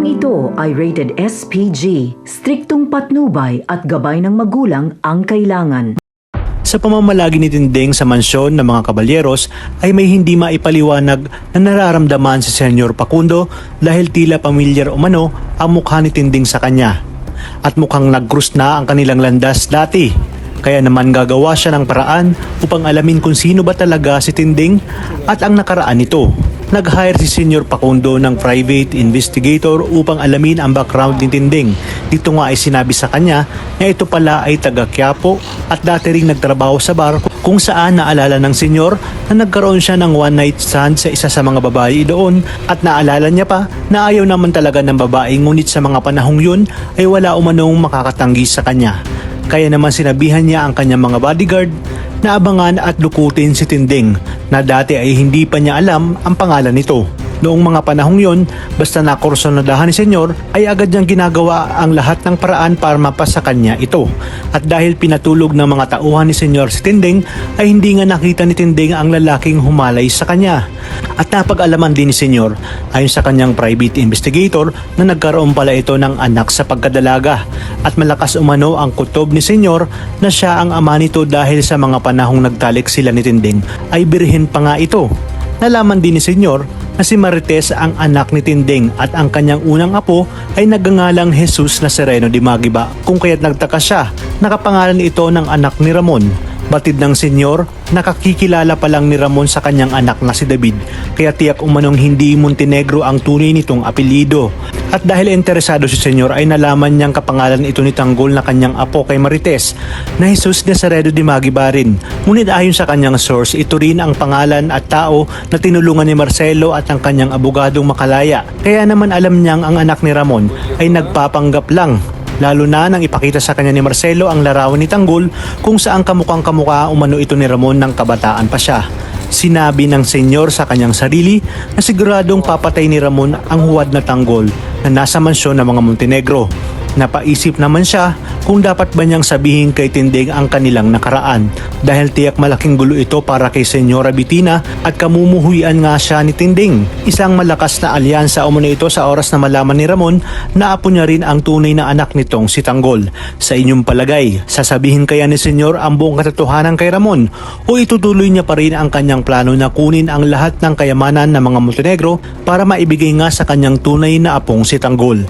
Programang ito ay rated SPG, striktong patnubay at gabay ng magulang ang kailangan. Sa pamamalagi ni Tinding sa mansyon ng mga kabalyeros ay may hindi maipaliwanag na nararamdaman si Senyor Facundo dahil tila pamilyar umano ang mukha ni Tinding sa kanya. At mukhang nag-cruise na ang kanilang landas dati. Kaya naman gagawa siya ng paraan upang alamin kung sino ba talaga si Tinding at ang nakaraan nito. Nag-hire si Senyor Facundo ng private investigator upang alamin ang background ni Tinding. Dito nga ay sinabi sa kanya na ito pala ay taga Quiapo at dati ring nagtrabaho sa bar kung saan naalala ng senyor na nagkaroon siya ng one night stand sa isa sa mga babae doon at naalala niya pa na ayaw naman talaga ng babae ngunit sa mga panahong yun ay wala umanong makakatanggi sa kanya. Kaya naman sinabihan niya ang kanyang mga bodyguard na abangan at lukutin si Tinding na dati ay hindi pa niya alam ang pangalan nito. Noong mga panahong yon, basta nakursunadahan ni Senyor ay agad niyang ginagawa ang lahat ng paraan para mapasa kanya ito. At dahil pinatulog ng mga tauhan ni Senyor si Tinding ay hindi nga nakita ni Tinding ang lalaking humalay sa kanya. At napag-alaman din ni Senyor ayon sa kanyang private investigator na nagkaroon pala ito ng anak sa pagkadalaga. At malakas umano ang kutob ni Senyor na siya ang ama nito dahil sa mga panahong nagtalik sila ni Tinding ay birhen pa nga ito. Nalaman din ni Senyor na si Marites ang anak ni Tinding at ang kanyang unang apo ay nagngangalang Jesus Nazareno de Magiba kung kaya't nagtaka siya. Nakapangalan ito ng anak ni Ramon. Batid ng senyor, nakakikilala pa lang ni Ramon sa kanyang anak na si David kaya tiyak umanong hindi Montenegro ang tunay nitong apelyido. At dahil interesado si senyor ay nalaman niyang kapangalan ito ni Tanggol na kanyang apo kay Marites na Jesus Nazareno de Magiba rin. Ngunit ayon sa kanyang source, ito rin ang pangalan at tao na tinulungan ni Marcelo at ang kanyang abogadong makalaya. Kaya naman alam niyang ang anak ni Ramon ay nagpapanggap lang. Lalo na nang ipakita sa kanya ni Marcelo ang larawan ni Tanggol kung saan kamukha umano ito ni Ramon ng kabataan pa siya. Sinabi ng senyor sa kanyang sarili na siguradong papatay ni Ramon ang huwad na Tanggol na nasa mansyon ng mga Montenegro. Napaisip naman siya kung dapat ba niyang sabihin kay Tinding ang kanilang nakaraan dahil tiyak malaking gulo ito para kay Senyora Bitina at kamumuhuyan nga siya ni Tinding. Isang malakas na alyansa umano ito sa oras na malaman ni Ramon na apo niya rin ang tunay na anak nitong si Tanggol. Sa inyong palagay, sasabihin kaya ni Senyor ang buong katotohanan kay Ramon o itutuloy niya pa rin ang kanyang plano na kunin ang lahat ng kayamanan ng mga Montenegro para maibigay nga sa kanyang tunay na apong si Tanggol?